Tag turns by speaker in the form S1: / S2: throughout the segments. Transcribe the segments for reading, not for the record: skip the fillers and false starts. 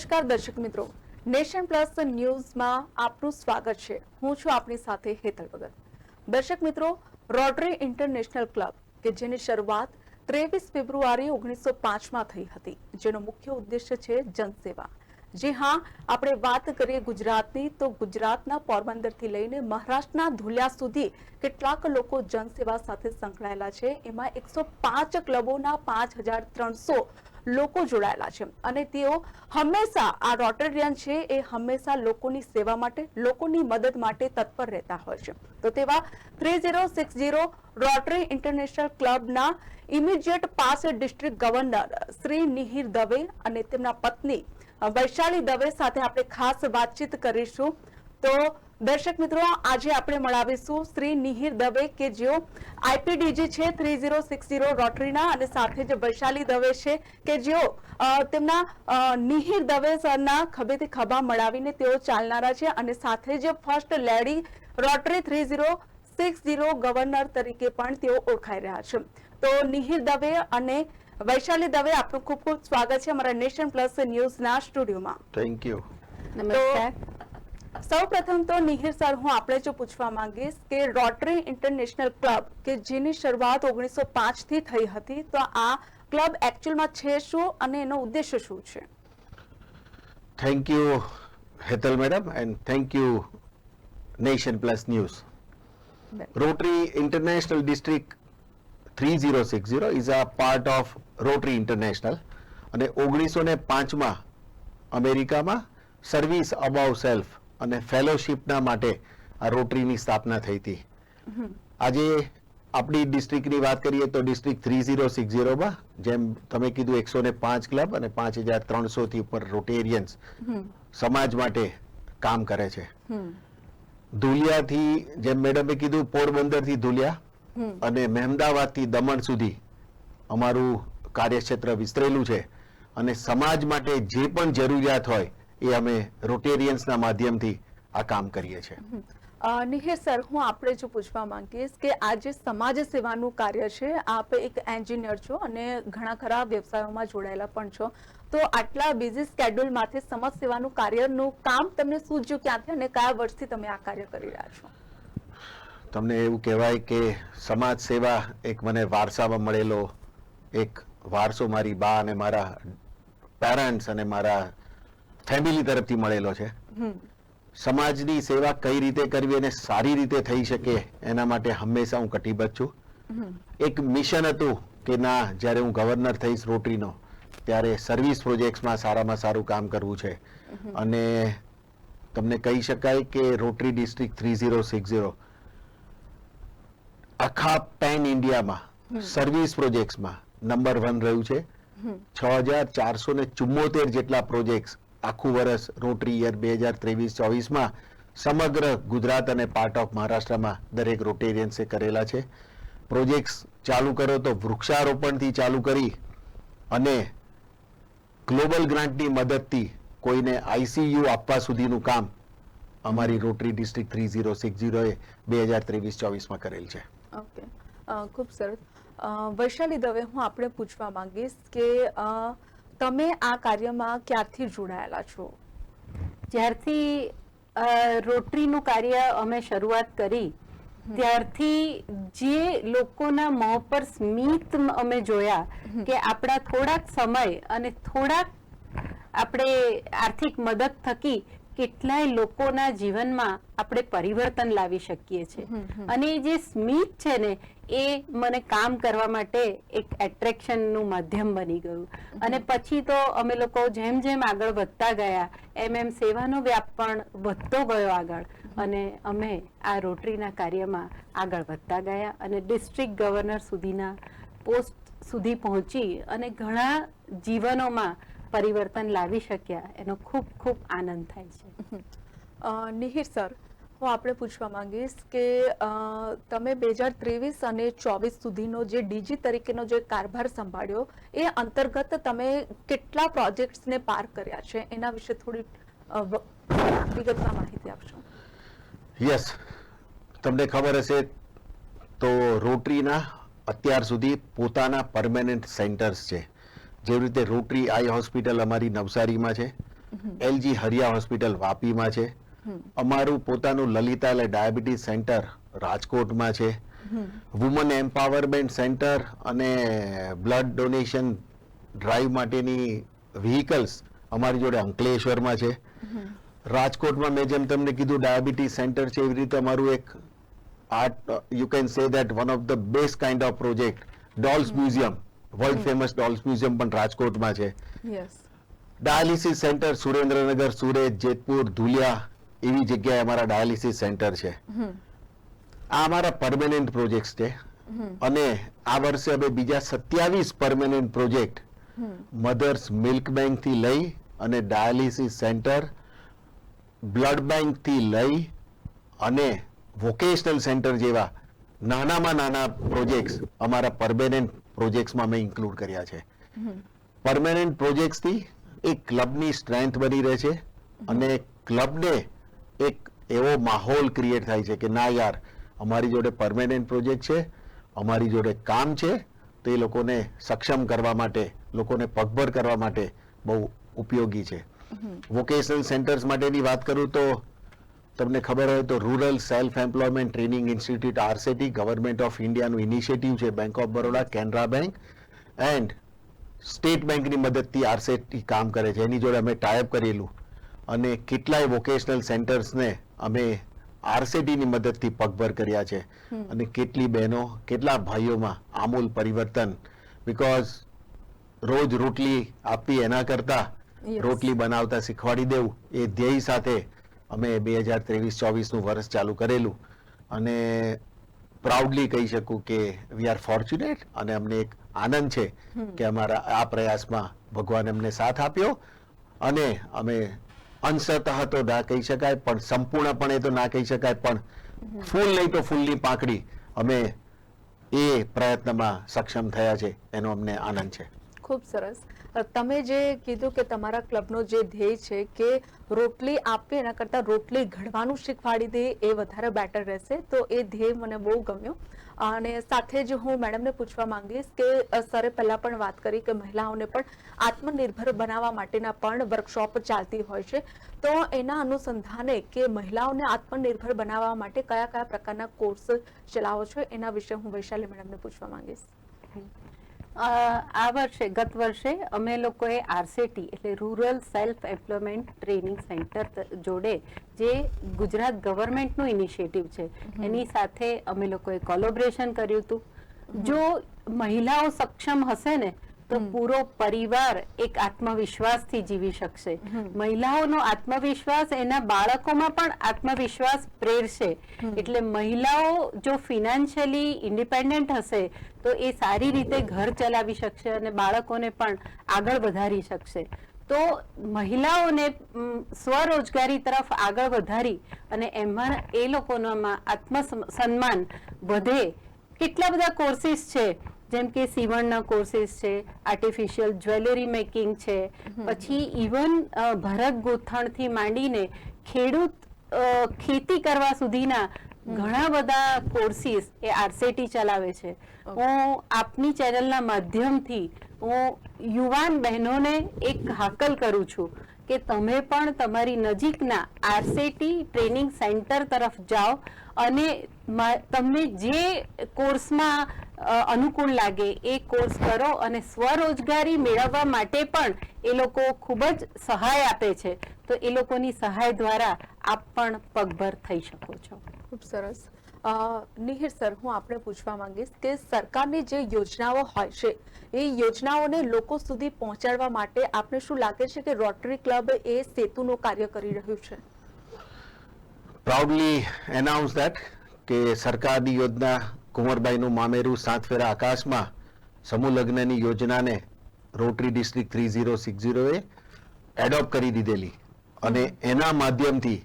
S1: નમસ્કાર દર્શક મિત્રો, નેશન પ્લસ ન્યૂઝમાં આપનું સ્વાગત છે. હું છું આપની સાથે હેતલ ભગત. દર્શક મિત્રો, રોટરી ઇન્ટરનેશનલ ક્લબ કે જેની શરૂઆત 23 ફેબ્રુઆરી 1905માં થઈ હતી, જેનો મુખ્ય ઉદ્દેશ્ય છે જનસેવા. જી હા, આપણે વાત કરીએ ગુજરાતની તો ગુજરાતના પોરબંદરથી લઈને મહારાષ્ટ્રના ધુલિયા સુધી કેટલાક લોકો જનસેવા સાથે સંકળાયેલા છે. એમાં 105 ક્લબોના 5300 લોકો જોડાયેલા છે અને તેઓ હંમેશા આ રોટેરિયન છે એ હંમેશા લોકોની સેવા માટે, લોકોની મદદ માટે તત્પર રહેતા હોય છે. તો તેવા 3060 રોટરી ઇન્ટરનેશનલ ક્લબના immediate past district governor Shri Nihir Dave અને તેમના પત્ની વૈશાલી દવે સાથે આપણે ખાસ વાતચીત કરીશું. તો દર્શક મિત્રો, આજે આપણે મળાવીશું શ્રી નિહિર દવે કે જેઓ આઈપીડીજી છે 3060 રોટરીના, અને સાથે જ વૈશાલી દવે છે કે જેઓ તેમના નિહિર દવે સરના ખભેથી ખભા મળાવીને તેઓ ચાલનારા છે અને સાથે જ ફર્સ્ટ લેડી રોટરી 3060 ગવર્નર તરીકે પણ તેઓ ઓળખાઈ રહ્યા છે. તો નિહિર દવે અને વૈશાલી દવે, આપનું ખૂબ ખૂબ સ્વાગત છે અમારા નેશન પ્લસ ન્યૂઝના સ્ટુડિયોમાં.
S2: Thank you.
S1: નમસ્કાર. સૌ પ્રથમ તો નિહિર સર, હું આપણે જો પૂછવા માંગીશ કે રોટરી ઇન્ટરનેશનલ ક્લબ કે જેની શરૂઆત 1905 થી થઈ હતી, તો આ ક્લબ એકચ્યુઅલમાં છે શું અને એનો ઉદ્દેશ્ય શું છે?
S2: Thank you Hetal madam, and thank you nation plus news. Rotary international district 3060 is a part of rotary international, અને 1905માં અમેરિકામાં સર્વિસ અબાઉ સેલ્ફ અને ફેલોશિપના માટે આ રોટરીની સ્થાપના થઈ હતી. આજે આપણી ડિસ્ટ્રિક્ટની વાત કરીએ તો ડિસ્ટ્રિક્ટ 3060માં જેમ તમે કીધું 105 ક્લબ અને 5300 થી ઉપર રોટેરિયન્સ સમાજ માટે કામ કરે છે. ધુલિયાથી, જેમ મેડમે કીધું, પોરબંદરથી ધુલિયા અને મહેમદાવાદથી દમણ સુધી અમારું કાર્યક્ષેત્ર વિસ્તરેલું છે, અને સમાજ માટે જે પણ જરૂરિયાત હોય એ અમે રોટેરિયન્સના માધ્યમથી આ કામ કરીએ છીએ.
S1: નિહિર સર, હું આપણે જો પૂછવા માંગીશ કે આ જે સમાજ સેવાનું કાર્ય છે, આપ એક એન્જિનિયર છો અને ઘણા ખરા વ્યવસાયોમાં જોડાયેલા પણ છો, તો આટલા બિઝી સ્કેડ્યુલમાંથી સમાજ સેવાનું કાર્યનું કામ તમને સૂઝ્યું ક્યાંથી અને કયા વર્ષથી તમે આ કાર્ય કરી રહ્યા છો?
S2: તમને એવું કહેવાય કે સમાજ સેવા એક મને વારસામાં મળેલો એક વારસો, મારી બા અને મારા પેરેન્ટ્સ અને મારા ફેમિલી તરફથી મળેલો છે. સમાજની સેવા કઈ રીતે કરવી અને સારી રીતે થઈ શકે એના માટે હંમેશા હું કટિબદ્ધ છું. એક મિશન હતું કે ના, જ્યારે હું ગવર્નર થઈશ રોટરીનો ત્યારે સર્વિસ પ્રોજેક્ટ્સમાં સારામાં સારું કામ કરવું છે. અને તમને કહી શકાય કે રોટરી ડિસ્ટ્રિક્ટ 3060 આખા પેન ઇન્ડિયામાં સર્વિસ પ્રોજેક્ટ્સમાં નંબર 1 રહ્યું છે. 6474 જેટલા પ્રોજેક્ટ્સ આખું વર્ષ રોટરી યર 2023-24માં સમગ્ર ગુજરાત અને પાર્ટ ઓફ મહારાષ્ટ્રમાં દરેક રોટેરિયન્સે કરેલા છે. પ્રોજેક્ટ્સ ચાલુ કરો તો વૃક્ષારોપણથી ચાલુ કરી અને ગ્લોબલ ગ્રાન્ટની મદદથી કોઈને આઈસીયુ આપવા સુધીનું કામ અમારી રોટરી ડિસ્ટ્રિક્ટ 3060 એ 2023-24માં કરેલ છે.
S1: ઓકે, ખૂબ સરસ. વૈશાલી દવે, હું આપણે પૂછવા માંગીશ કે તમે આ કાર્યમાં ક્યારથી જોડાયેલા છો?
S3: જ્યારથી રોટરીનું કાર્ય અમે શરૂઆત કરી ત્યારથી જે લોકોના મોં પર સ્મિત અમે જોયા કે આપણા થોડાક સમય અને થોડાક આપણે આર્થિક મદદ થકી કેટલાય લોકોના જીવનમાં આપણે પરિવર્તન લાવી શકીએ છીએ, અને જે સ્મિત છે ને એ મને કામ કરવા માટે એક એટ્રેક્શનનું માધ્યમ બની ગયું. અને પછી તો અમે લોકો જેમ જેમ આગળ વધતા ગયા એમ એમ સેવાનો વ્યાપ પણ વધતો ગયો આગળ, અને અમે આ રોટરીના કાર્યમાં આગળ વધતા ગયા અને ડિસ્ટ્રિક્ટ ગવર્નર સુધીના પોસ્ટ સુધી પહોંચી અને ઘણા જીવનોમાં પરિવર્તન લાવી શક્યા. એનો ખૂબ ખૂબ આનંદ થાય છે.
S1: નિહિર સર, હું આપણે પૂછવા માંગીશ કે તમે 2023 અને 24 સુધીનો જે ડીજી તરીકેનો જે કારભાર સંભાળ્યો એ અંતર્ગત તમે કેટલા પ્રોજેક્ટ્સને પાર કર્યા છે, એના વિશે થોડી વિગતમાં માહિતી આપશો?
S2: યસ, તમને ખબર હશે તો રોટરીના અત્યાર સુધી પોતાના પરમેનન્ટ સેન્ટર્સ છે. જેવી રીતે રોટરી આઈ હોસ્પિટલ અમારી નવસારીમાં છે, એલજી હરિયા હોસ્પિટલ વાપીમાં છે, અમારું પોતાનું લલિતા એટલે ડાયાબિટીસ સેન્ટર રાજકોટમાં છે, વુમન એમ્પાવરમેન્ટ સેન્ટર અને બ્લડ ડોનેશન ડ્રાઈવ માટેની વ્હીકલ્સ અમારી જોડે અંકલેશ્વરમાં છે. રાજકોટમાં મેં જેમ તમને કીધું ડાયાબિટીસ સેન્ટર છે, એવી રીતે અમારું એક you can say that one of the best kind of project dolls museum, world famous dolls museum પણ રાજકોટમાં છે.
S1: Yes,
S2: dialysis centre Surendranagar, Surat, Jetpur, Dhulia એવી જગ્યાએ અમારા ડાયાલિસિસ સેન્ટર છે. આ અમારા પરમેનન્ટ પ્રોજેક્ટ છે અને આ વર્ષે અમે બીજા 27 permanent project mothers milk bank થી લઈ અને ડાયાલિસિસ સેન્ટર, બ્લડ બેંક થી લઈ અને વોકેશનલ સેન્ટર જેવા નાનામાં નાના પ્રોજેક્ટ્સ અમારા પરમેનન્ટ પ્રોજેક્ટ્સમાં અમે ઇન્ક્લુડ કર્યા છે. પરમેનન્ટ પ્રોજેક્ટ્સથી એક ક્લબની સ્ટ્રેન્થ બની રહે છે અને ક્લબને એક એવો માહોલ ક્રિએટ થાય છે કે ના યાર, અમારી જોડે પરમેનન્ટ પ્રોજેક્ટ છે, અમારી જોડે કામ છે, તો એ લોકોને સક્ષમ કરવા માટે, લોકોને પગભર કરવા માટે બહુ ઉપયોગી છે. વોકેશનલ સેન્ટર્સ માટેની વાત કરું તો તમને ખબર હોય તો rural self employment training institute RSETI government of ઇન્ડિયાનું ઇનિશિયેટિવ છે. Bank of Baroda, Canara bank and state બેંકની મદદથી આરસેટી કામ કરે છે. એની જોડે અમે ટાઈપ કરેલું અને કેટલાય વોકેશનલ સેન્ટર્સને અમે આરસેટીની મદદથી પગભર કર્યા છે અને કેટલી બહેનો, કેટલા ભાઈઓમાં આમૂલ પરિવર્તન. બીકોઝ રોજ રોટલી આપવી એના કરતા રોટલી બનાવતા શીખવાડી દેવું એ ધ્યેય સાથે અમે 2023-24 નું વર્ષ ચાલુ કરેલું અને પ્રાઉડલી કહી શકું કે વી આર ફોર્ચ્યુનેટ અને અમને એક આનંદ છે કે અમારા આ પ્રયાસમાં ભગવાન અમને સાથ આપ્યો અને અમે અંશતઃ તો ના કહી શકાય પણ સંપૂર્ણપણે તો ના કહી શકાય પણ ફૂલ નહીં તો ફૂલની પાંખડી અમે એ પ્રયત્નમાં સક્ષમ થયા છે, એનો અમને આનંદ છે.
S1: ખૂબ સરસ. તમે જે કીધું કે તમારા ક્લબનો જે ધ્યેય છે કે રોટલી આપવી એના કરતા રોટલી ઘડવાનું શીખવાડી દે એ વધારે બેટર રહેશે, તો એ ધ્યેય મને બહુ ગમ્યો. અને સાથે જ હું મેડમને પૂછવા માંગીશ કે સરે પહેલા પણ વાત કરી કે મહિલાઓને પણ આત્મનિર્ભર બનાવવા માટેના પણ વર્કશોપ ચાલતી હોય છે, તો એના અનુસંધાને કે મહિલાઓને આત્મનિર્ભર બનાવવા માટે કયા કયા પ્રકારના કોર્સ ચલાવો છો એના વિશે હું વૈશાલી મેડમને પૂછવા માંગીશ.
S3: આ વર્ષે, ગત વર્ષે અમે લોકોએ આરસેટી એટલે rural self employment training centre જોડે, જે ગુજરાત ગવર્મેન્ટનું ઇનિશિયેટિવ છે, એની સાથે અમે લોકોએ કોલેબોરેશન કર્યું હતું. જો મહિલાઓ સક્ષમ હશે ને તો પૂરો પરિવાર એક આત્મવિશ્વાસથી જીવી શકશે. મહિલાઓનો આત્મવિશ્વાસ એના બાળકોમાં પણ આત્મવિશ્વાસ પ્રેરશે. એટલે મહિલાઓ જો ફિનાન્શિયલી ઇન્ડિપેન્ડન્ટ હશે તો એ સારી રીતે ઘર ચલાવી શકશે અને બાળકોને પણ આગળ વધારી શકશે. તો મહિલાઓને સ્વરોજગારી તરફ આગળ વધારી અને એમાં એ લોકોનામાં આત્મસન્માન વધે. કેટલા બધા કોર્સિસ છે, જેમ કે સીવણના કોર્સિસ છે, આર્ટિફિશિયલ જ્વેલરી મેકિંગ છે, પછી ઇવન ભરત ગોથણથી માંડીને ખેતી કરવા સુધીના ઘણા બધા કોર્સિસ એ આરસેટી ચલાવે છે. હું આપની ચેનલના માધ્યમથી હું યુવાન બહેનોને એક હાકલ કરું છું કે તમે પણ તમારી નજીકના આરસેટી ટ્રેનિંગ સેન્ટર તરફ જાઓ અને તમને જે કોર્સમાં અનુકૂળ લાગે એ કોર્સ કરો અને સ્વરોજગારી મેળવવા માટે પણ એ લોકો ખૂબ જ સહાય આપે છે. તો એ લોકોની સહાય દ્વારા આપ પણ પગભર થઈ શકો છો.
S1: ખૂબ સરસ. નિહિર સર, હું આપણે પૂછવા માંગીશ કે સરકારની જે યોજનાઓ હોય છે એ યોજનાઓને લોકો સુધી પહોંચાડવા માટે આપને શું લાગે છે કે રોટરી ક્લબ એ સેતુનું કાર્ય કરી રહ્યું છે?
S2: પ્રાઉડલી એનાઉન્સ ધેટ કે સરકારની યોજના કુંવરબાઈનું મામેરું સાત ફેરા આકાશમાં સમૂહ લગ્નની યોજનાને રોટરી ડિસ્ટ્રિક્ટ 3060 એ એડોપ્ટ કરી દીધેલી અને એના માધ્યમથી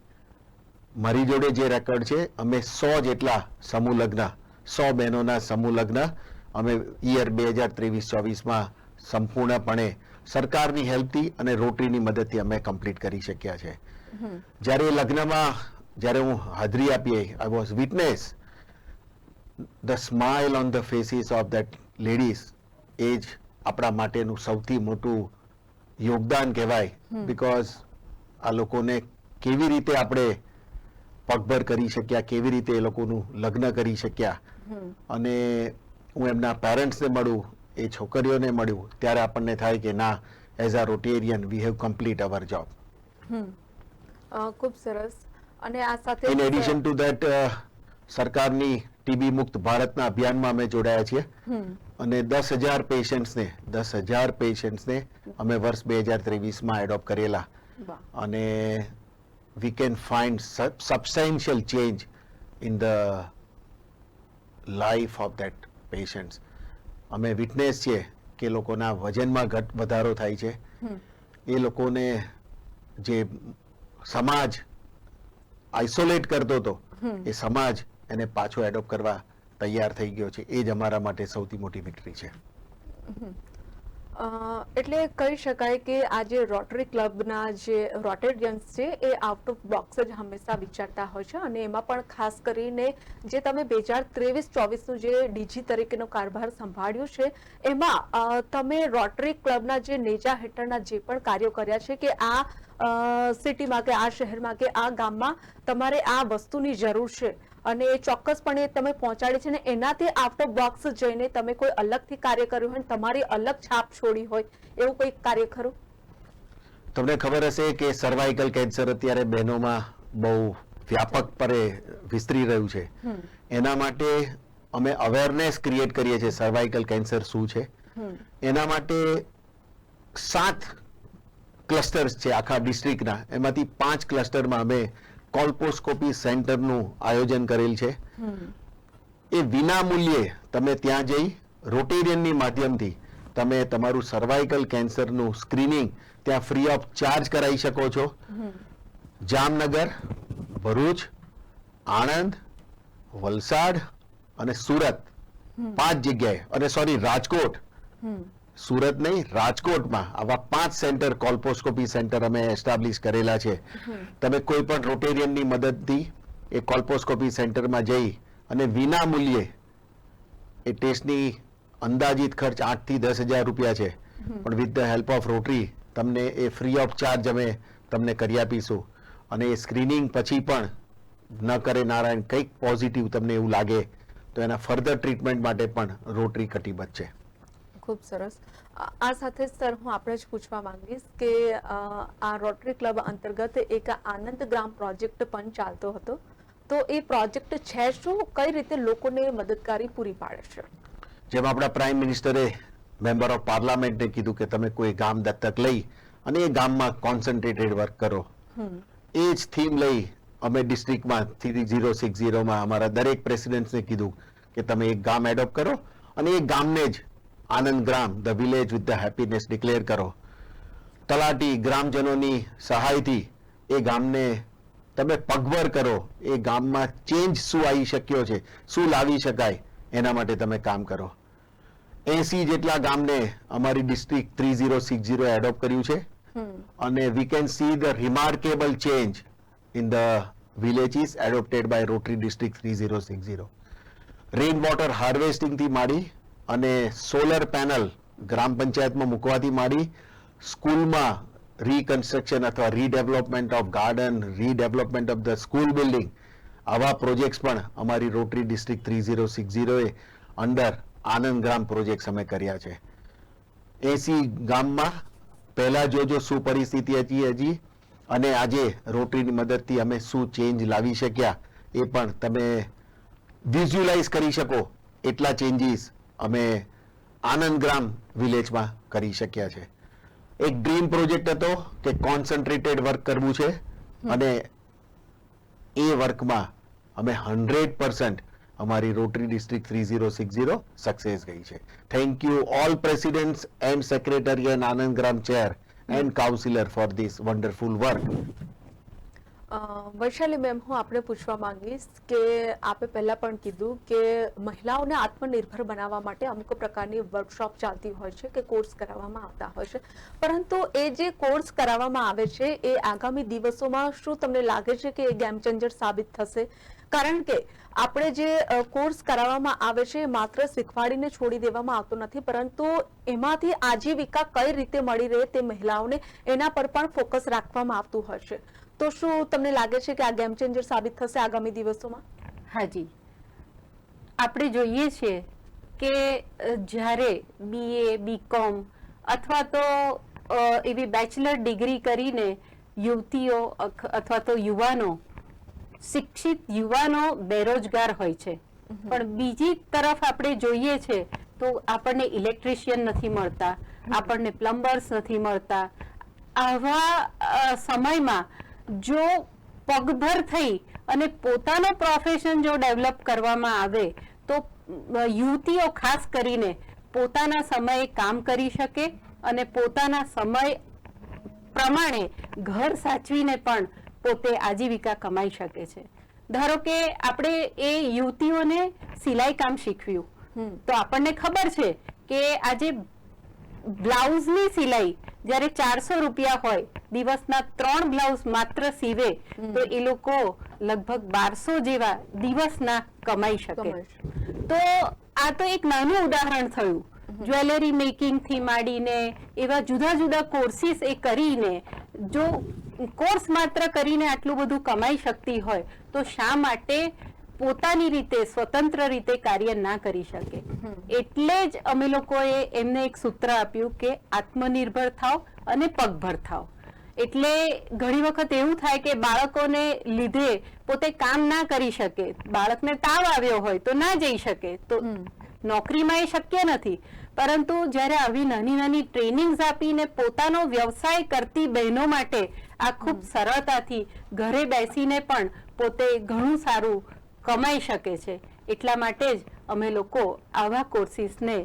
S2: મારી જોડે જે રેકોર્ડ છે, અમે 100 જેટલા સમૂહ લગ્ન, 100 બહેનોના સમૂહ લગ્ન અમે યર 2023-24માં સંપૂર્ણપણે સરકારની હેલ્પથી અને રોટરીની મદદથી અમે કમ્પ્લીટ કરી શક્યા છે. જ્યારે લગ્નમાં જ્યારે હું હાજરી આપી, I was witness the smile on the faces of that ladies એ જ આપણા માટેનું સૌથી મોટું યોગદાન કહેવાય. because આ લોકોને કેવી રીતે આપણે પગભર કરી શક્યા, કેવી રીતે એ લોકોનું લગ્ન કરી શક્યા, અને હું એમના પેરેન્ટ્સને મળું, એ છોકરીઓને મળ્યું, ત્યારે આપણને થાય કે ના, as a Rotarian we have complete our job.
S1: ખૂબ સરસ. અને આ સાથે
S2: ઇન એડિશન ટુ ધેટ સરકારની ટીબી મુક્ત ભારતના અભિયાનમાં અમે જોડાયા છીએ અને 10,000 પેશન્ટ્સને અમે વર્ષ 2023માં એડોપ્ટ કરેલા,
S1: વાહ.
S2: અને we can find substantial change in the life of that patients. અમે વિટનેસ છીએ કે લોકોના વજનમાં વધારો થાય છે, એ લોકોને જે સમાજ આઇસોલેટ કરતો હતો એ સમાજ એને પાછો એડોપ્ટ કરવા તૈયાર થઈ ગયો છે. એ જ અમારા માટે સૌથી મોટી વિક્ટરી છે.
S1: એટલે કહી શકાય કે આ જે રોટરી ક્લબના જે રોટેરિયન્સ છે એ આઉટ ઓફ બોક્સ જ હંમેશા વિચારતા હોય છે, અને એમાં પણ ખાસ કરીને જે તમે 2023-24નું જે ડીજી તરીકેનો કારભાર સંભાળ્યો છે એમાં તમે રોટરી ક્લબના જે નેજા હેઠળના જે પણ કાર્યો કર્યા છે કે આ સિટીમાં કે આ શહેરમાં કે આ ગામમાં તમારે આ વસ્તુની જરૂર છે અને એ ચોક્કસપણે તમે પહોંચાડી છે, ને એનાથી આઉટ ઓફ બોક્સ જઈને તમે કોઈ અલગથી કાર્ય કર્યું હોય, તમારી અલગ છાપ છોડી હોય, એવું કોઈ કાર્ય ખરું?
S2: તમને ખબર હશે કે સર્વાઇકલ કેન્સર અત્યારે બહેનોમાં બહુ વ્યાપકપણે વિસ્તરી રહ્યું છે. એના માટે અમે અવેરનેસ ક્રિએટ કરીએ છીએ સર્વાઇકલ કેન્સર શું છે. એના માટે 7 ક્લસ્ટર્સ છે આખા ડિસ્ટ્રિક્ટના, એમાંથી 5 ક્લસ્ટરમાં અમે કોલ્પોસ્કોપી સેન્ટરનું આયોજન કરેલ છે. એ વિના મૂલ્યે તમે ત્યાં જઈ રોટેરિયનની માધ્યમથી તમે તમારું સર્વાઇકલ કેન્સરનું સ્ક્રીનિંગ ત્યાં ફ્રી ઓફ ચાર્જ કરાવી શકો છો. જામનગર, ભરૂચ, આણંદ, વલસાડ અને સુરત 5 જગ્યાએ, અને સોરી રાજકોટ, સુરત નહીં, રાજકોટમાં આવા 5 સેન્ટર કોલ્પોસ્કોપી સેન્ટર અમે એસ્ટાબ્લિશ કરેલા છે. તમે કોઈ પણ રોટેરિયનની મદદથી એ કોલ્પોસ્કોપી સેન્ટરમાં જઈ અને વિના મૂલ્યે એ ટેસ્ટની અંદાજિત ખર્ચ 8 થી 10,000 રૂપિયા છે, પણ with the help of rotary તમને એ ફ્રી ઓફ ચાર્જ અમે તમને કરી આપીશું. અને એ સ્ક્રીનિંગ પછી પણ ન કરે નારાયણ કંઈક પોઝિટિવ તમને એવું લાગે તો એના ફર્ધર ટ્રીટમેન્ટ માટે પણ રોટરી કટિબદ્ધ છે.
S1: ખૂબ સરસ. આ સાથે સર હું આપણે જ પૂછવા માંગીશ કે આ રોટરી ક્લબ અંતર્ગત એક આનંદ ગ્રામ પ્રોજેક્ટ પણ ચાલતો હતો, તો એ પ્રોજેક્ટ છે શું, કઈ રીતે લોકોને મદદગારી પૂરી પાડે છે?
S2: જેમ આપણા પ્રાઇમ મિનિસ્ટરે મેમ્બર ઓફ પાર્લામેન્ટને કીધું કે તમે કોઈ ગામ દત્તક લઈ અને એ ગામમાં કોન્સન્ટ્રેટેડ વર્ક કરો, એ જ થીમ લઈ અમે ડિસ્ટ્રિક્ટમાં 3060માં અમારા દરેક પ્રેસિડેન્ટ્સને કીધું કે તમે એક ગામ એડોપ્ટ કરો અને એ ગામને જ Anand Gram, the village with the happiness declare કરો. તલાટી ગ્રામજનોની સહાયથી એ ગામને તમે પગભર કરો, એ ગામમાં ચેન્જ શું આવી શક્યો છે, શું લાવી શકાય, એના માટે તમે કામ કરો. 80 જેટલા ગામને અમારી ડિસ્ટ્રિક્ટ 3060 એડોપ્ટ કર્યું છે, અને we can see the remarkable change in the villages adopted by Rotary district 3060. Rain water harvesting થી માંડી અને સોલર પેનલ ગ્રામ પંચાયતમાં મૂકવાથી માંડી સ્કૂલમાં રીકન્સ્ટ્રક્શન અથવા redevelopment of garden, redevelopment of the school building, આવા પ્રોજેક્ટ્સ પણ અમારી રોટરી ડિસ્ટ્રિક્ટ 3060 એ અંડર આનંદ ગ્રામ પ્રોજેક્ટ્સ અમે કર્યા છે. 80 ગામમાં પહેલા જોજો શું પરિસ્થિતિ હતી હજી, અને આજે રોટરીની મદદથી અમે શું ચેન્જ લાવી શક્યા એ પણ તમે વિઝ્યુલાઇઝ કરી શકો એટલા ચેન્જીસ અમે આનંદ ગ્રામ વિલેજમાં કરી શક્યા છે. એક ડ્રીમ પ્રોજેક્ટ હતો કે કોન્સન્ટ્રેટેડ વર્ક કરવું છે, અને એ વર્કમાં અમે 100% અમારી રોટરી ડિસ્ટ્રિક્ટ 3060 સક્સેસ ગઈ છે. Thank you all presidents and secretary and Anand Gram chair and councillor for this wonderful work.
S1: Vaishali ma'am, હું આપણે પૂછવા માંગીશ કે આપે પહેલા પણ કીધું કે મહિલાઓને આત્મનિર્ભર બનાવવા માટે અમુક પ્રકારની વર્કશોપ ચાલતી હોય છે કે કોર્સ કરાવવામાં આવતા હોય છે, પરંતુ એ જે કોર્સ કરાવવામાં આવે છે એ આગામી દિવસોમાં શું તમને લાગે છે કે એ ગેમ ચેન્જર સાબિત થશે? કારણ કે આપણે જે કોર્સ કરાવવામાં આવે છે એ માત્ર શીખવાડીને છોડી દેવામાં આવતો નથી, પરંતુ એમાંથી આજીવિકા કઈ રીતે મળી રહે તે મહિલાઓને એના પર પણ ફોકસ રાખવામાં આવતું હશે. તો શું તમને લાગે છે કે આ ગેમ ચેન્જર સાબિત થશે આગામી દિવસોમાં?
S3: હાજી, આપણે જોઈએ છીએ કે જ્યારે BA, BCom અથવા તો એવી બેચલર ડિગ્રી કરીને યુવતીઓ અથવા તો યુવાનો, શિક્ષિત યુવાનો બેરોજગાર હોય છે, પણ બીજી તરફ આપણે જોઈએ છે તો આપણને ઇલેક્ટ્રિશિયન નથી મળતા, આપણને પ્લમ્બર્સ નથી મળતા. આવા સમયમાં જો પગભર થઈ અને પોતાનો પ્રોફેશન જો ડેવલપ કરવામાં આવે તો યુવતીઓ ખાસ કરીને પોતાના સમયે કામ કરી શકે અને પોતાના સમય પ્રમાણે ઘર સાચવીને પણ પોતે આજીવિકા કમાઈ શકે છે. ધારો કે આપણે એ યુવતીઓને સિલાઈ કામ શીખવ્યું તો આપણને ખબર છે કે આજે બ્લાઉઝની સિલાઈ જ્યારે 400 રૂપિયા હોય, દિવસના 3 બ્લાઉઝ માત્ર સીવે તો એ લોકો લગભગ 1200 જેવા દિવસના કમાઈ શકે. તો આ તો એક નાનું ઉદાહરણ થયું. જ્વેલરી મેકિંગ થી માંડીને એવા જુદા જુદા કોર્સીસ એ કરીને જો કોર્સ માત્ર કરીને આટલું બધું કમાઈ શકતી હોય તો શા માટે પોતાની રીતે સ્વતંત્ર રીતે કાર્ય ના કરી શકે? એટલે જ અમે લોકોએ એમને એક સૂત્ર આપ્યું કે આત્મનિર્ભર થાવ અને પગભર થાવ. એટલે ઘણી વખત એવું થાય કે બાળકોને લીધે પોતે કામ ના કરી શકે, બાળકને તાવ આવ્યો હોય તો ના જઈ શકે, તો નોકરીમાં એ શક્ય નથી. પરંતુ જ્યારે આવી નાની નાની ટ્રેનિંગ્સ આપીને પોતાનો વ્યવસાય કરતી બહેનો માટે આ ખૂબ સરળતાથી ઘરે બેસીને પણ પોતે ઘણું સારું કમાઈ શકે છે. એટલા માટે જ અમે લોકો આવા કોર્સીસને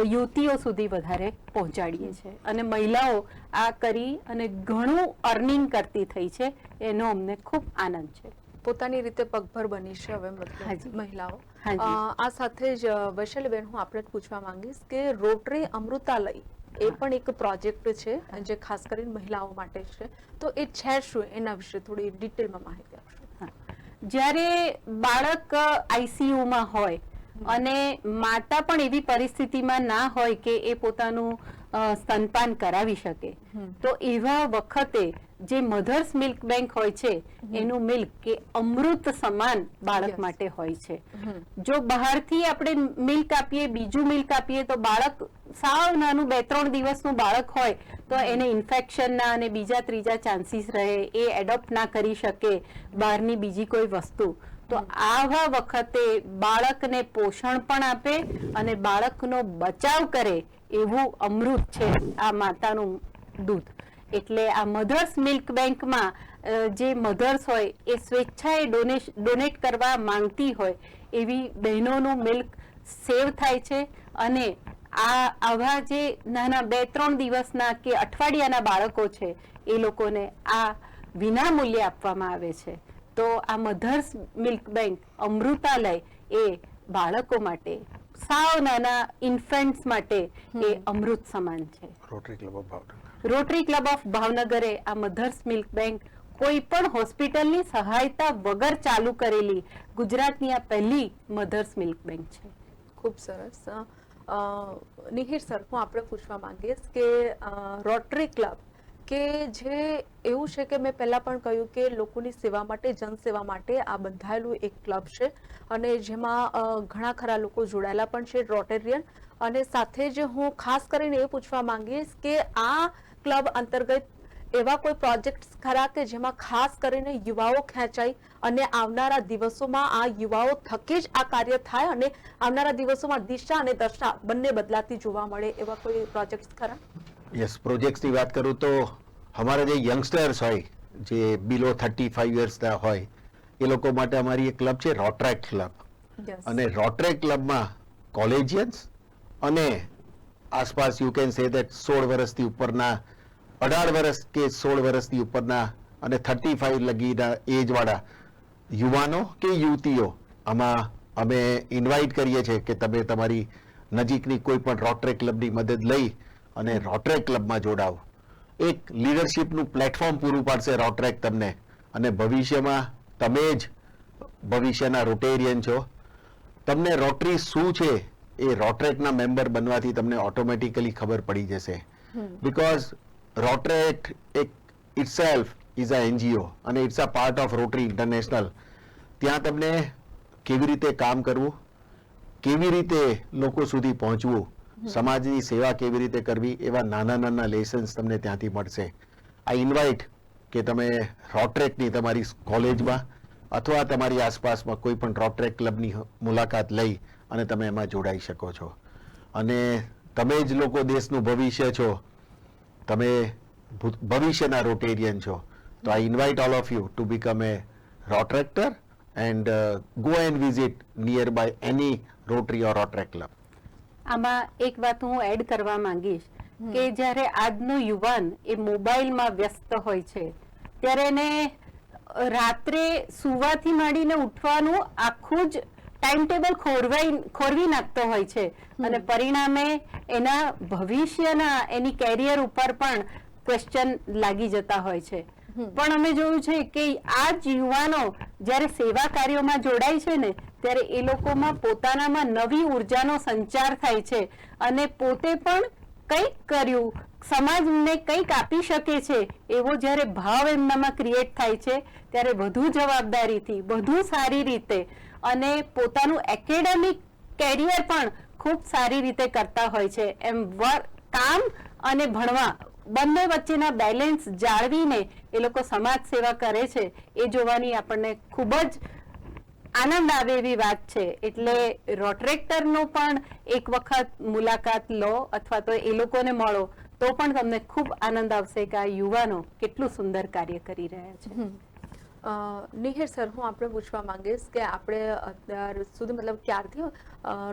S3: યુવતીઓ સુધી વધારે પહોંચાડીએ છીએ અને મહિલાઓ આ કરી અને ઘણું અર્નિંગ કરતી થઈ છે, એનો અમને ખૂબ આનંદ છે.
S1: પોતાની રીતે પગભર બની છે હવે મતલબ મહિલાઓ. આ સાથે જ વૈશાલીબેન, હું આપણે પૂછવા માંગીશ કે રોટરી અમૃતાલય એ પણ એક પ્રોજેક્ટ છે જે ખાસ કરીને મહિલાઓ માટે છે, તો એ છે શું, એના વિશે થોડી ડિટેલમાં માહિતી આપશો?
S3: જ્યારે બાળક ICUમાં હોય અને માતા પણ એવી પરિસ્થિતિમાં ના હોય કે એ પોતાનું સ્તનપાન કરાવી શકે, તો એવા વખતે જે મધર્સ મિલ્ક બેંક હોય છે એનું મિલ્ક કે અમૃત સમાન બાળક માટે હોય છે. જો બહારથી આપણે મિલ્ક આપીએ, બીજું મિલ્ક આપીએ તો બાળક સાવ નાનું 2-3 દિવસનું બાળક હોય તો એને ઇન્ફેક્શનના અને બીજા ત્રીજા ચાન્સીસ રહે, એ એડોપ્ટ ના કરી શકે બહારની બીજી કોઈ વસ્તુ. તો આવા વખતે બાળકને પોષણ પણ આપે અને બાળકનો બચાવ કરે એવું અમૃત છે આ માતાનું દૂધ. એટલે આ મધર્સ મિલ્ક બેંકમાં જે મધર્સ હોય એ સ્વેચ્છાએ ડોનેટ કરવા માંગતી હોય એવી બહેનોનું મિલ્ક સેવ થાય છે અને આવા જે નાના 2-3 દિવસના કે અઠવાડિયાના બાળકો છે એ લોકોને આ વિના મૂલ્યે આપવામાં આવે છે. તો આ મધર્સ મિલ્ક બેંક અમૃતાલય એ બાળકો માટે, સાવ નાના ઇન્ફન્ટ્સ માટે એ અમૃત સમાન છે. રોટરી ક્લબ ઓફ ભાવનગરે આ મધર્સ મિલ્ક બેંક કોઈ પણ હોસ્પિટલની સહાયતા વગર ચાલુ કરેલી ગુજરાતની આ પહેલી મધર્સ મિલ્ક બેંક છે.
S1: ખૂબ સરસ. નિહિર સર, હું આપણે પૂછવા માંગીશ કે રોટરી ક્લબ કે જે એવું છે કે મેં પહેલા પણ કહ્યું કે લોકોની સેવા માટે, જનસેવા માટે આ બંધાયેલું એક ક્લબ છે અને જેમાં ઘણા ખરા લોકો જોડાયેલા પણ છે રોટેરિયન. અને સાથે જ હું ખાસ કરીને એ પૂછવા માંગીશ કે આ ક્લબ અંતર્ગત એવા કોઈ પ્રોજેક્ટ્સ ખરા કે જેમાં ખાસ કરીને યુવાઓ ખેંચાય અને આવનારા દિવસોમાં આ યુવાઓ થકી જ આ કાર્ય થાય અને આવનારા દિવસોમાં દિશા અને દશા બંને બદલાતી જોવા મળે, એવા કોઈ પ્રોજેક્ટ્સ ખરા?
S2: યસ, પ્રોજેક્ટ્સની વાત કરું તો અમારા જે યંગસ્ટર્સ હોય જે બિલો 35 યર્સના હોય એ લોકો માટે અમારી એક ક્લબ છે રોટ્રેક ક્લબ. અને રોટ્રેક ક્લબમાં કોલેજિયન્સ અને આસપાસ યુ કેન સે ધેટ 16 વર્ષથી ઉપરના, 18 વર્ષ કે 16 વર્ષથી ઉપરના અને 35 લગીના એજવાળા યુવાનો કે યુવતીઓ આમાં અમે ઇન્વાઇટ કરીએ છીએ કે તમે તમારી નજીકની કોઈ પણ રોટરેક ક્લબની મદદ લઈ અને રોટરેક ક્લબમાં જોડાઓ. એક લીડરશિપનું પ્લેટફોર્મ પૂરું પાડશે રોટરેક તમને અને ભવિષ્યમાં તમે જ ભવિષ્યના રોટેરિયન છો. તમને રોટરી શું છે એ રોટરેકના મેમ્બર બનવાથી તમને ઓટોમેટિકલી ખબર પડી જશે. બીકોઝ રોટરેક એક ઇટસેલ્ફ ઇઝ અ NGO અને it's a part of Rotary International. ત્યાં તમને કેવી રીતે કામ કરવું, કેવી રીતે લોકો સુધી પહોંચવું, સમાજની સેવા કેવી રીતે કરવી, એવા નાના નાના લેસન્સ તમને ત્યાંથી મળશે. આઈ ઇન્વાઇટ કે તમે રોટરેકની તમારી કોલેજમાં અથવા તમારી આસપાસમાં કોઈ પણ રોટરેક ક્લબની મુલાકાત લઈ અને તમે એમાં જોડાઈ શકો છો. અને તમે જ લોકો દેશનું ભવિષ્ય છો, તમે ભવિષ્યના રોટેરિયન છો. તો I invite all of you to become a Rotaractor and go and visit nearby any Rotary or Rotaract club.
S3: આમાં એક વાત હું એડ કરવા માંગીશ કે જ્યારે આજનો યુવાન એ મોબાઈલમાં વ્યસ્ત હોય છે ત્યારે એને રાત્રે સુવાથી માંડીને ઉઠવાનું આખું જ ટાઈમ ટેબલ ખોરવી નાખતો હોય છે અને પરિણામે એના ભવિષ્યના એની કેરિયર ઉપર પણ ક્વેશ્ચન લાગી જતા હોય છે. પણ અમે જોયું છે કે આ જ યુવાનો જ્યારે સેવા કાર્યોમાં જોડાય છે ને ત્યારે એ લોકોમાં પોતાનામાં નવી ઉર્જાનો સંચાર થાય છે અને પોતે પણ કંઈક કર્યું, સમાજને કંઈક આપી શકે છે એવો જ્યારે ભાવ એમનામાં ક્રિએટ થાય છે ત્યારે વધુ જવાબદારીથી, વધુ સારી રીતે અને પોતાનું એકેડેમિક કેરિયર પણ ખૂબ સારી રીતે કરતા હોય છે. એમ કામ અને ભણવા બંને વચ્ચેના બેલેન્સ જાળવીને એ લોકો સમાજ સેવા કરે છે એ જોવાની આપણને ખૂબ જ આનંદ આવે એવી વાત છે. એટલે રોટરેક્ટરનો પણ એક વખત મુલાકાત લો અથવા તો એ લોકોને મળો તો પણ તમને ખૂબ આનંદ આવશે કે આ યુવાનો કેટલું સુંદર કાર્ય કરી રહ્યા છે.
S1: નિહિર સર, હું આપણે પૂછવા માંગીશ કે આપણે અત્યાર સુધી મતલબ ક્યારથી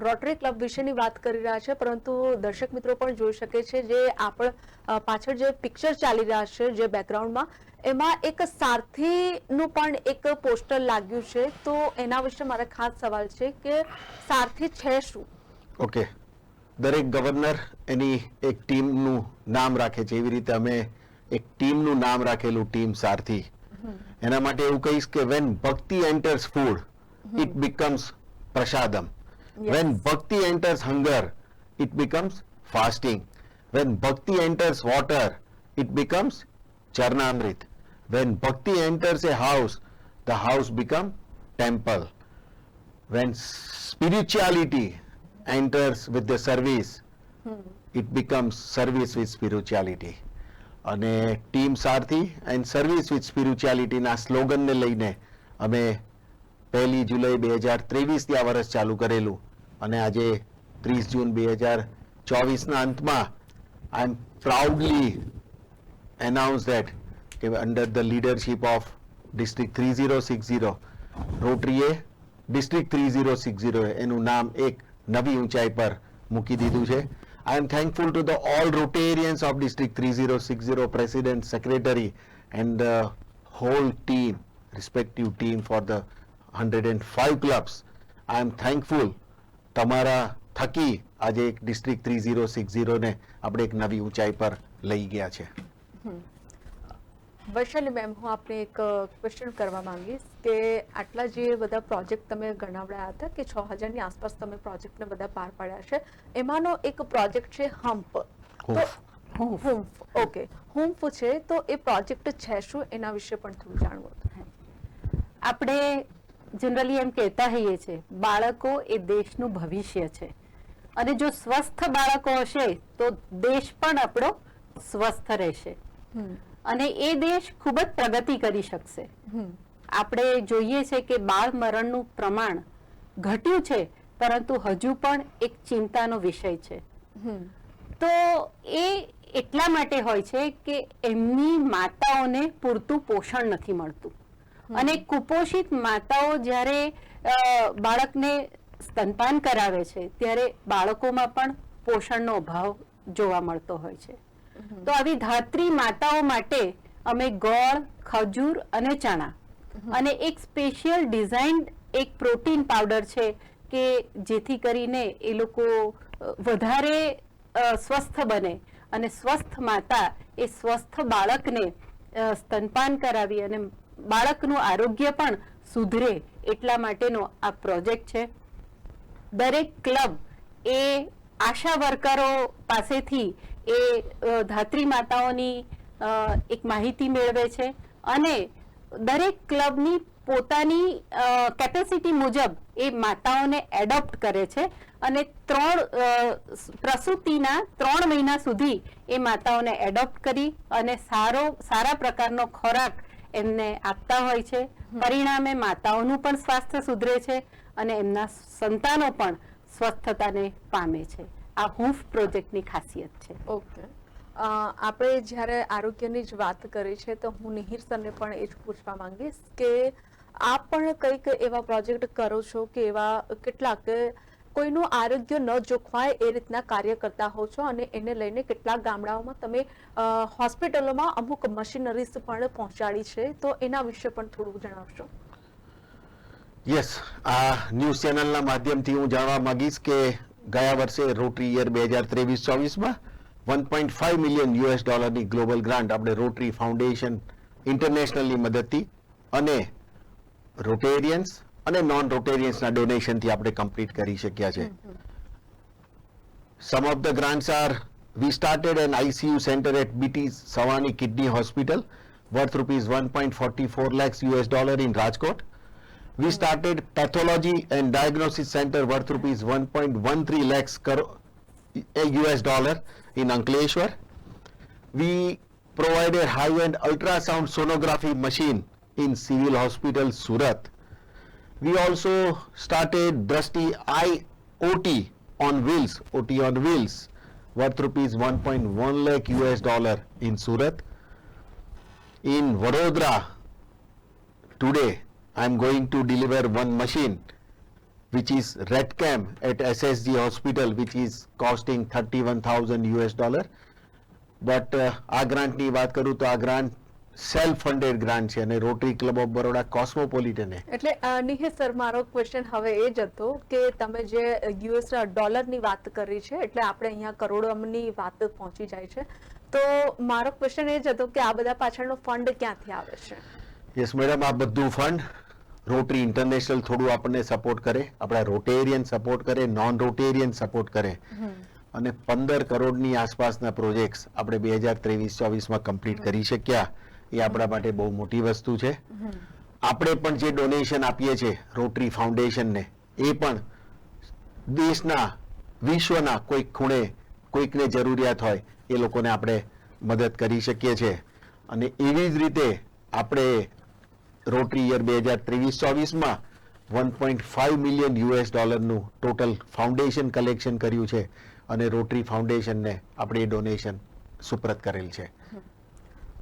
S1: રોટરી ક્લબ વિશેની વાત કરી રહ્યા છે, પરંતુ દર્શક મિત્રો પણ જોઈ શકે છે જે આપણ પાછળ જે પિક્ચર ચાલી રહ્યા છે જે બેકગ્રાઉન્ડમાં એમાં એક સારથીનું પણ એક પોસ્ટર લાગ્યું છે. તો એના વિશે મારા ખાસ સવાલ છે કે સારથી છે શું?
S2: ઓકે, દરેક ગવર્નર એની એક ટીમનું નામ રાખે છે. એવી રીતે અમે એક ટીમનું નામ રાખેલું, ટીમ સારથી. એના માટે એવું કહીશ કે when bhakti enters food, it becomes prasadam. When bhakti enters hunger, it becomes fasting. When bhakti enters water, it becomes charnamrit. When bhakti enters a house, the house becomes temple. When spirituality enters with the service, it becomes service with spirituality. અને team Sarathi and service with સ્પિરિચ્યુઆલિટીના સ્લોગનને લઈને અમે 1 જુલાઈ 2023થી આ વર્ષ ચાલુ કરેલું અને આજે 30 જૂન 2024ના અંતમાં I am proudly announce that કે under the leadership of district 3060 રોટરીએ ડિસ્ટ્રિક્ટ 3060 એનું નામ એક નવી ઊંચાઈ પર મૂકી દીધું છે. I am thankful to the all Rotarians of District 3060, President, Secretary and the whole team, respective team for the 105 clubs. I am thankful તમારા થકી આજે એક District 3060 ને આપણે એક નવી ઊંચાઈ પર લઈ ગયા છે.
S1: વૈશાલી મેમ, હું આપને એક ક્વેશ્ચન કરવા માંગીશ કે આટલા જે બધા પ્રોજેક્ટ તમે ગણાવડાયા હતા કે 6000ની આસપાસ તમે પ્રોજેક્ટને બધા પાર પાડ્યા છે, એમાંનો એક પ્રોજેક્ટ છે હમ્પ. હુમ્ફ. ઓકે, હુમ્ફ છે તો એ પ્રોજેક્ટ છે શું, એના વિશે પણ થોડું જાણવું હતું.
S3: આપણે જનરલી એમ કહેતા હોઈએ છીએ બાળકો એ દેશનું ભવિષ્ય છે અને જો સ્વસ્થ બાળકો હશે તો દેશ પણ આપણો સ્વસ્થ રહેશે અને એ દેશ ખૂબ જ પ્રગતિ કરી શકશે. આપણે જોઈએ છે કે બાળ મરણનું પ્રમાણ ઘટ્યું છે પરંતુ હજુ પણ એક ચિંતાનો વિષય છે. તો એ એટલા માટે હોય છે કે એમની માતાઓને પૂરતું પોષણ નથી મળતું અને કુપોષિત માતાઓ જ્યારે બાળકને સ્તનપાન કરાવે છે ત્યારે બાળકોમાં પણ પોષણનો અભાવ જોવા મળતો હોય છે. તો આવી ધાત્રી માતાઓ માટે અમે ગોળ, ખજૂર અને ચણા અને એક સ્પેશિયલ ડિઝાઇન એક પ્રોટીન પાવડર છે કે જેથી કરીને એ લોકો વધારે સ્વસ્થ બને અને સ્વસ્થ માતા એ સ્વસ્થ બાળકને સ્તનપાન કરાવી અને બાળકનું આરોગ્ય પણ સુધરે એટલા માટેનો આ પ્રોજેક્ટ છે. દરેક ક્લબ એ આશા વર્કરો પાસેથી એ ધાત્રી માતાઓની એક માહિતી મેળવે છે અને દરેક ક્લબની પોતાની કેપેસિટી મુજબ એ માતાઓને એડોપ્ટ કરે છે અને પ્રસૂતિના 3 મહિના સુધી એ માતાઓને એડોપ્ટ કરી અને સારા પ્રકારનો ખોરાક એમને આપતા હોય છે. પરિણામે માતાઓનું પણ સ્વાસ્થ્ય સુધરે છે અને એમના સંતાનો પણ સ્વસ્થતાને પામે છે. આ હૂંફ પ્રોજેક્ટની ખાસિયત છે.
S1: ઓકે, આપણે જ્યારે આરોગ્યની જ વાત કરી છે તો હું નિહિર સરને પણ એ જ પૂછવા માંગીશ કે આપ પણ કંઈક એવા પ્રોજેક્ટ કરો છો કે એવા કેટલાક કોઈનું આરોગ્ય ન જોખવાય એ રીતના કાર્ય કરતા હો છો અને એને લઈને કેટલાક ગામડાઓમાં તમે હોસ્પિટલોમાં અમુક મશીનરીઝ પણ પહોંચાડી છે, તો એના વિશે પણ થોડું જણાવશો.
S2: યસ, આ ન્યૂઝ ચેનલના માધ્યમથી હું જાણવા માંગીશ કે ગયા વર્ષે રોટરી યર 2023-24માં $1.5 મિલિયન ની ગ્લોબલ ગ્રાન્ટ આપણે રોટરી ફાઉન્ડેશન ઇન્ટરનેશનલની મદદથી અને રોટેરિયન્સ અને નોન રોટેરિયન્સના ડોનેશનથી આપણે કમ્પ્લીટ કરી શક્યા છે. Some of the grants are we started an ICU centre at BT Savani kidney hospital worth $1.44 lakhs in Rajkot. We started pathology and diagnosis center worth $1.13 lakhs in Ankleshwar. We provided high-end ultrasound sonography machine in Civil Hospital Surat. We also started Drashti Eye OT on wheels, worth $1.1 lakh in Surat. In Vadodara, today I am going to deliver one machine which is REDCAM at SSG Hospital, which is costing $31,000. But આ ગ્રાન્ટની વાત કરું તો આ grant self funded grant છે અને rotary club of Baroda કોસ્મોપોલિટને.
S1: એટલે Nihir sir, મારો question હવે એ જ હતો કે તમે જે US ડોલરની વાત કરી છે, એટલે આપણે અહીંયા કરોડોની વાત પહોંચી જાય છે, તો મારો ક્વેશ્ચન એ જ હતો કે આ બધા પાછળનો ફંડ ક્યાંથી આવે છે?
S2: યસ મેડમ, આ બધું ફંડ રોટરી ઇન્ટરનેશનલ થોડું આપણને સપોર્ટ કરે, આપણા રોટેરિયન સપોર્ટ કરે, નોન રોટેરિયન સપોર્ટ કરે અને 15 કરોડની આસપાસના પ્રોજેક્ટ્સ આપણે 2023-24માં કમ્પ્લીટ કરી શક્યા. એ આપણા માટે બહુ મોટી વસ્તુ છે. આપણે પણ જે ડોનેશન આપીએ છીએ રોટરી ફાઉન્ડેશનને, એ પણ દેશના વિશ્વના કોઈક ખૂણે કોઈકને જરૂરિયાત હોય એ લોકોને આપણે મદદ કરી શકીએ છીએ. અને એવી જ રીતે આપણે રોટરી યર 2023-24માં $1.5 મિલિયન નું ટોટલ ફાઉન્ડેશન કલેક્શન કર્યું છે અને રોટરી ફાઉન્ડેશનને આપણે ડોનેશન સુપ્રત કરેલ છે.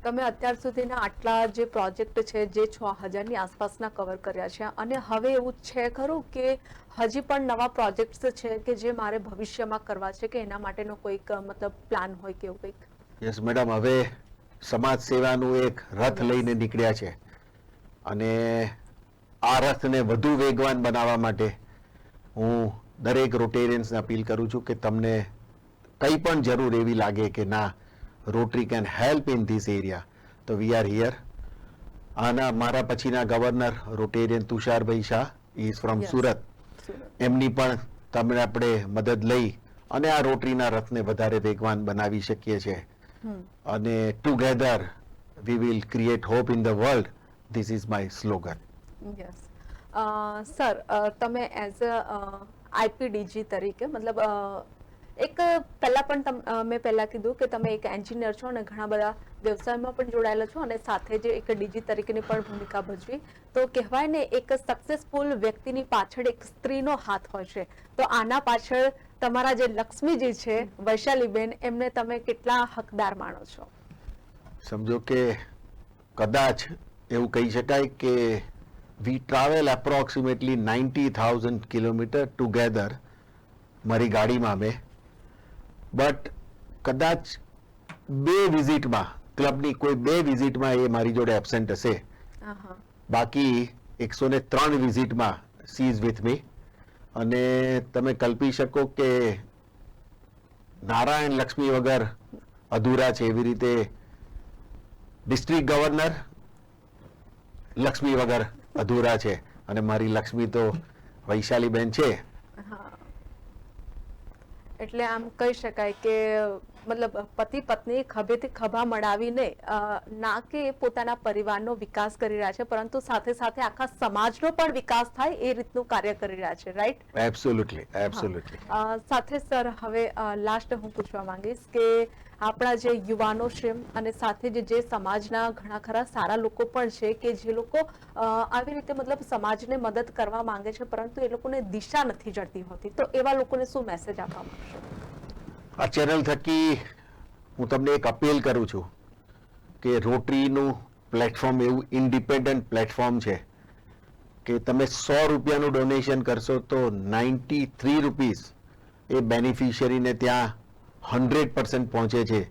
S1: તમે અત્યાર સુધીના આટલા જે પ્રોજેક્ટ છે જે 6000ની આસપાસના કવર કર્યા છે, અને હવે એવું છે ખરું કે હજી પણ નવા પ્રોજેક્ટ્સ છે કે જે મારે ભવિષ્યમાં કરવા છે, કે એના માટેનો કોઈક મતલબ પ્લાન હોય કે એવું કંઈક?
S2: યસ મેડમ, હવે સમાજ સેવાનું એક રથ લઈને નીકળ્યા છે અને આ રથને વધુ વેગવાન બનાવવા માટે હું દરેક રોટેરિયન્સને અપીલ કરું છું કે તમને કંઈ પણ જરૂર એવી લાગે કે ના Rotary can help in this area, તો વી આર હિયર. આના મારા પછીના ગવર્નર રોટેરિયન તુષારભાઈ શાહ ઇઝ ફ્રોમ સુરત, એમની પણ તમને આપણે મદદ લઈ અને આ રોટરીના રથને વધારે વેગવાન બનાવી શકીએ છીએ અને together we will create hope in the world. This is my slogan.
S1: Yes sir, તમે એઝ અ IPDG તરીકે મતલબ એક પહેલા પણ મેં પહેલા કીધું કે તમે એક એન્જિનિયર છો અને ઘણા બધા વ્યવસાયમાં પણ જોડાયેલા છો અને સાથે જે એક ડીજી તરીકેની પણ ભૂમિકા ભજવી, તો કહેવાય ને એક સક્સેસફુલ વ્યક્તિની પાછળ એક સ્ત્રીનો હાથ હોય છે, તો આના પાછળ તમારા જે લક્ષ્મીજી છે વૈશાલીબેન, એમને તમે કેટલા હકદાર માનો છો?
S2: સમજો કે કદાચ એવું કહી શકાય કે વી ટ્રાવેલ એપ્રોક્સિમેટલી 90,000 કિલોમીટર ટુગેધર મારી ગાડીમાં અમે, બટ કદાચ 2 વિઝિટમાં ક્લબની કોઈ 2 વિઝિટમાં એ મારી જોડે એબસેન્ટ હશે, બાકી 103 વિઝિટમાં સી ઇઝ વિથ મી. અને તમે કલ્પી શકો કે નારાયણ લક્ષ્મી વગર અધૂરા છે, એવી રીતે ડિસ્ટ્રિક્ટ ગવર્નર લક્ષ્મી વગર અધૂરા છે અને મારી લક્ષ્મી તો વૈશાલીબેન છે.
S1: હા, એટલે આમ કહી શકાય કે મતલબ પતિ પત્ની ખભેથી ખભા મળાવીને ના કે પોતાના પરિવારનો વિકાસ કરી રહ્યા છે, પરંતુ સાથે સાથે આખા સમાજનો પણ વિકાસ થાય એ રીતનું કાર્ય કરી રહ્યા છે, રાઈટ?
S2: Absolutely, absolutely.
S1: સાથે સર હવે લાસ્ટ હું પૂછવા માંગીશ કે આપણા જે યુવાનો છે અને સાથે જે સમાજના ઘણા ખરા સારા લોકો પણ છે કે જે લોકો આવી રીતે મતલબ સમાજને મદદ કરવા માંગે છે, પરંતુ એ લોકોને દિશા નથી જડતી હોતી, તો એવા લોકોને શું મેસેજ આપવા માંગશો?
S2: આ ચેનલ થકી હું તમને એક અપીલ કરું છું કે રોટરીનું પ્લેટફોર્મ એવું ઇન્ડિપેન્ડન્ટ પ્લેટફોર્મ છે કે તમે 100 રૂપિયાનું ડોનેશન કરશો તો 93 રૂપીસ એ બેનિફિશિયરીને ત્યાં 100% પહોંચે છે.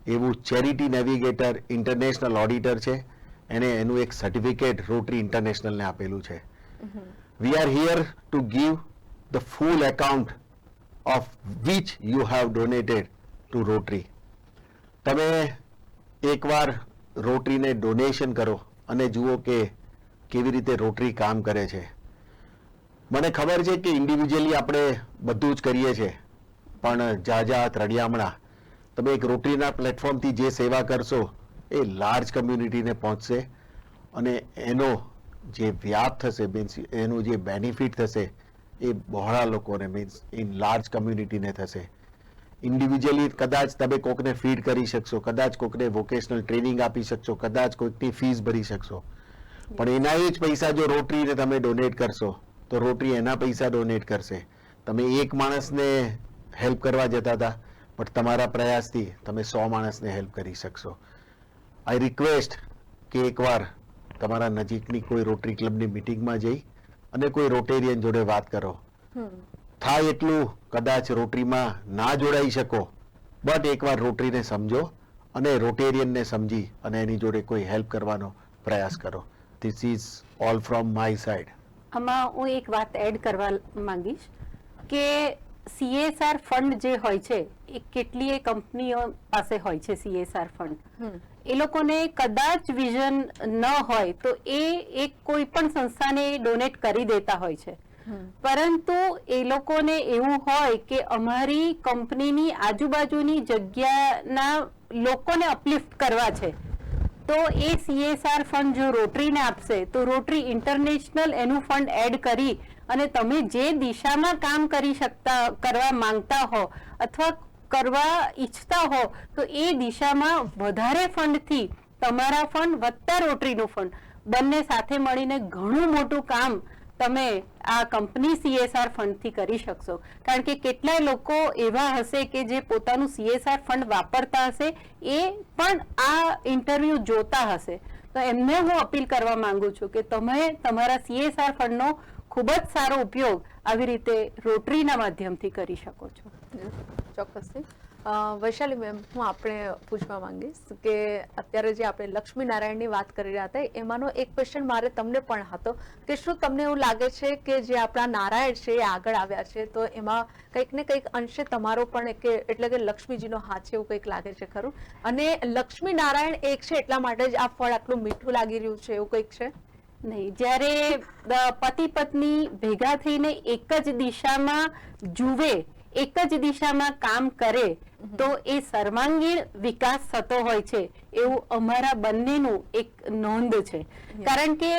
S2: એવું ચેરિટી નેવિગેટર ઇન્ટરનેશનલ ઓડિટર છે, એને એનું એક સર્ટિફિકેટ રોટરી ઇન્ટરનેશનલને આપેલું છે. વી are here to give the full account of which you have donated to Rotary. તમે એકવાર રોટરીને ડોનેશન કરો અને જુઓ કે કેવી રીતે રોટરી કામ કરે છે. મને ખબર છે કે ઇન્ડિવિજ્યુઅલી આપણે બધું જ કરીએ છીએ, પણ જાજાત રડિયામણા તમે એક રોટરીના પ્લેટફોર્મથી જે સેવા કરશો એ લાર્જ કમ્યુનિટીને પહોંચશે અને એનો જે વ્યાપ થશે, મીન્સ એનું જે બેનિફિટ થશે એ બહોળા લોકોને, મીન્સ ઇન લાર્જ કમ્યુનિટીને થશે. ઇન્ડિવિજ્યુઅલી કદાચ તમે કોકને ફીડ કરી શકશો, કદાચ કોકને વોકેશનલ ટ્રેનિંગ આપી શકશો, કદાચ કોઈકની ફીસ ભરી શકશો, પણ એના એ જ પૈસા જો રોટરીને તમે ડોનેટ કરશો તો રોટરી એના પૈસા ડોનેટ કરશે. તમે એક માણસને હેલ્પ કરવા જતા હતા, પણ તમારા પ્રયાસથી તમે 100 માણસને હેલ્પ કરી શકશો. આઈ રિક્વેસ્ટ કે એકવાર તમારા નજીકની કોઈ રોટરી ક્લબની મિટિંગમાં જઈ અને કોઈ રોટેરિયન જોડે વાત કરો. થાય એટલું કદાચ રોટરીમાં ના જોડાઈ શકો, બટ એકવાર રોટરીને સમજો અને રોટેરિયનને સમજી અને એની જોડે કોઈ હેલ્પ કરવાનો પ્રયાસ કરો. This is all from my side.
S3: આમાં હું એક વાત એડ કરવા માંગીશ કે CSR ફંડ જે હોય છે એ કેટલીય કંપનીઓ પાસે હોય છે. CSR ફંડ એ લોકોને કદાચ વિઝન ન હોય તો એ એક કોઈ પણ સંસ્થાને ડોનેટ કરી દેતા હોય છે, પરંતુ એ લોકોને એવું હોય કે અમારી કંપનીની આજુબાજુની જગ્યાના લોકોને અપલિફ્ટ કરવા છે, તો એ CSR ફંડ જો રોટરીને આપશે તો રોટરી ઇન્ટરનેશનલ એનું ફંડ એડ કરી અને તમે જે દિશામાં કામ કરવા માંગતા હો અથવા કરવા ઈચ્છતા હો તો એ દિશામાં વધારે ફંડથી તમારા ફંડ વત્તા રોટરીનું ફંડ બંને સાથે મળીને ઘણું મોટું કામ તમે આ કંપની CSR ફંડથી કરી શકશો. કારણ કે કેટલાય લોકો એવા હશે કે જે પોતાનું CSR ફંડ વાપરતા હશે, એ પણ આ ઇન્ટરવ્યુ જોતા હશે, તો એમને હું અપીલ કરવા માંગુ છું કે તમે તમારા CSR ફંડનો ખૂબ જ સારો ઉપયોગ આવી રીતે રોટરીના માધ્યમથી કરી શકો છો.
S1: ચોક્કસથી. વૈશાલી મેમ, હું આપણે પૂછવા માંગીશ કે અત્યારે જે આપણે લક્ષ્મી નારાયણની વાત કરી રહ્યા હતા એમાંનો એક ક્વેશ્ચન મારે તમને પણ હતો કે શું તમને એવું લાગે છે કે જે આપણા નારાયણ છે એ આગળ આવ્યા છે તો એમાં કંઈક ને કંઈક અંશે તમારો પણ એટલે કે લક્ષ્મીજીનો હાથ છે એવું કંઈક લાગે છે ખરું? અને લક્ષ્મી નારાયણ એક છે એટલા માટે જ આ ફળ આટલું મીઠું લાગી રહ્યું છે એવું કંઈક છે?
S3: નહીં, જ્યારે પતિ પત્ની ભેગા થઈને એક જ દિશામાં જુએ, એક જ દિશામાં કામ કરે તો એ સર્વાંગીણ વિકાસ થતો હોય છે એવું અમારા બંનેનું એક નોંધ છે. કારણ કે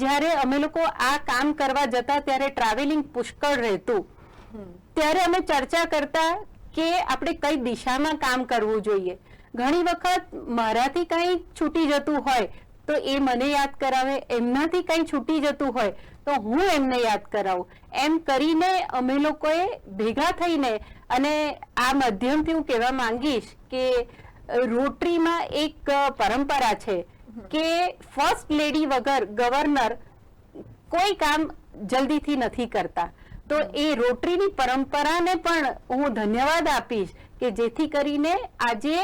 S3: જ્યારે અમે લોકો આ કામ કરવા જતા ત્યારે ટ્રાવેલિંગ પુષ્કળ રહેતું, ત્યારે અમે ચર્ચા કરતા કે આપણે કઈ દિશામાં કામ કરવું જોઈએ. ઘણી વખત મારાથી કઈ છૂટી જતું હોય તો એ મને યાદ કરાવે, એમનાથી કઈ છૂટી જતું હોય તો હું એમને યાદ કરાવું. એમ કરીને અમે લોકોએ ભેગા થઈને, અને આ માધ્યમથી હું કહેવા માંગીશ કે રોટરીમાં એક પરંપરા છે કે ફર્સ્ટ લેડી વગર ગવર્નર કોઈ કામ જલ્દીથી નથી કરતા. તો એ રોટરીની પરંપરાને પણ હું ધન્યવાદ આપીશ કે જેથી કરીને આજે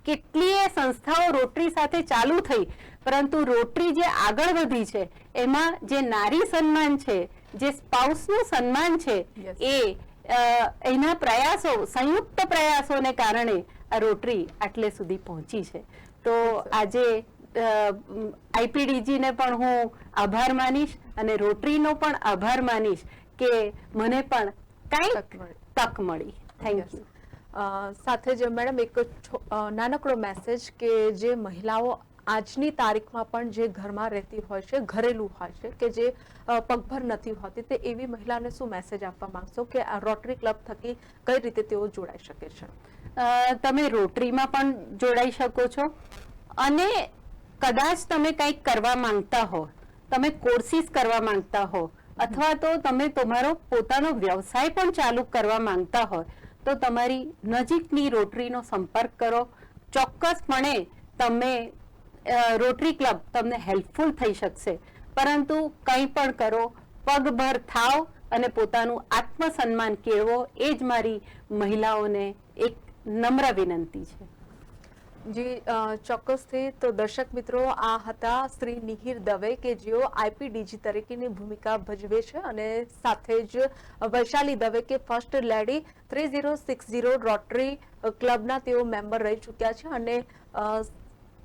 S3: કેટલીય સંસ્થાઓ રોટરી સાથે ચાલુ થઈ, પરંતુ રોટરી જે આગળ વધી છે એમાં જે નારી સન્માન છે, જે સ્પાઉસનું સન્માન છે, એના પ્રયાસો, સંયુક્ત પ્રયાસોને કારણે આ રોટરી આટલે સુધી પહોંચી છે. તો આજે આઈપીડીજી ને પણ હું આભાર માનીશ અને રોટરીનો પણ આભાર માનીશ કે મને પણ કાંઈક તક મળી. Thank you.
S1: સાથે જ મેડમ એક નાનકડો મેસેજ કે જે મહિલાઓ આજની તારીખમાં પણ જે ઘરમાં રહેતી હોય છે, ઘરેલું હોય છે, કે જે પગભર નથી હોતી, તે એવી મહિલાને શું મેસેજ આપવા માંગશો કે આ રોટરી ક્લબ થકી કઈ રીતે તેઓ જોડાઈ શકે છે?
S3: તમે રોટરીમાં પણ જોડાઈ શકો છો અને કદાચ તમે કંઈક કરવા માંગતા હો, તમે કોર્સિસ કરવા માંગતા હો અથવા તો તમે તમારો પોતાનો વ્યવસાય પણ ચાલુ કરવા માંગતા હોય તો તમારી નજીકની રોટરીનો સંપર્ક કરો. ચોક્કસપણે તમે રોટરી ક્લબ તમને હેલ્પફુલ થઈ શકશે. પરંતુ કંઈ પણ કરો, પગભર થાવ અને પોતાનું આત્મસન્માન કેળવો, એ જ મારી મહિલાઓને એક નમ્ર વિનંતી છે.
S1: જી ચોક્કસથી. તો દર્શક મિત્રો, આ હતા શ્રી નિહિર દવે કે જેઓ આઈપીડીજી તરીકેની ભૂમિકા ભજવે છે અને સાથે જ વૈશાલી દવે કે ફર્સ્ટ લેડી 3060 રોટરી ક્લબના તેઓ મેમ્બર રહી ચૂક્યા છે અને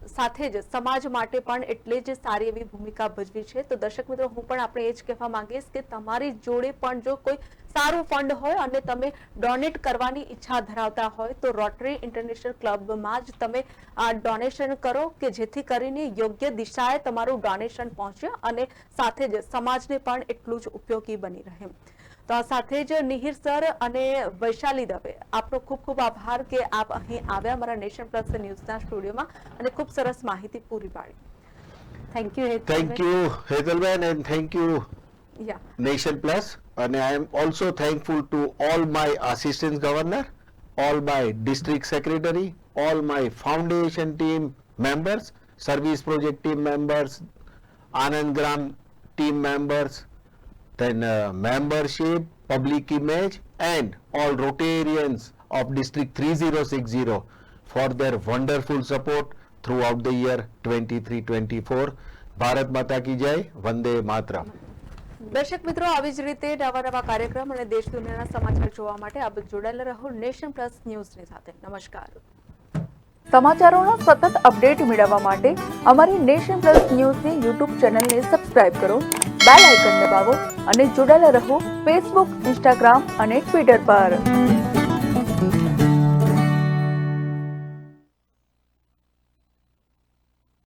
S1: સાથે જ સમાજ માટે પણ એટલે જ સારી એવી ભૂમિકા ભજવી છે. તો દર્શક મિત્રો, હું પણ આપણે એ જ કહેવા માંગીશ કે તમારી જોડે પણ જો કોઈ સારું ફંડ હોય અને તમે ડોનેટ કરવાની ઈચ્છા ધરાવતા હોય તો રોટરી ઇન્ટરનેશનલ ક્લબમાં જ તમે આ ડોનેશન કરો કે જેથી કરીને યોગ્ય દિશાએ તમારું ડોનેશન પહોંચે અને સાથે જ સમાજને પણ એટલું જ ઉપયોગી બની રહે. તો આ સાથે જ નિહિર સર અને વૈશાલી દવે, આપનો ખૂબ ખૂબ આભાર કે આપ અહીં આવ્યા અમારા નેશન પ્લસ ન્યૂઝના સ્ટુડિયોમાં અને ખૂબ સરસ માહિતી પૂરી પાડી.
S3: Thank you.
S2: Thank you, Hetalben, and thank you,
S1: Yeah.
S2: Nation Plus. And I am also thankful to all my assistant governor, all my district secretary, all my foundation team members, service project team members, Anand Gram team members, then membership, public image, and all Rotarians of District 3060 for their wonderful support throughout the year 23-24. Bharat માતા કી જય, વંદે માતરમ.
S1: દર્શક મિત્રો, આવી જ રીતે નવા કાર્યક્રમ અને દેશ દુનિયાના સમાચાર જોવા માટે આપ જોડાયેલા રહો નેશન પ્લસ ન્યૂઝની સાથે. નમસ્કાર. સમાચારોનો સતત અપડેટ મેળવવા માટે અમારી નેશન પ્લસ ન્યૂઝની યુટ્યુબ ચેનલને સબસ્ક્રાઇબ કરો, બેલ આઇકન દબાવો અને જોડાયેલા રહો ફેસબુક, ઇન્સ્ટાગ્રામ અને ટ્વિટર પર.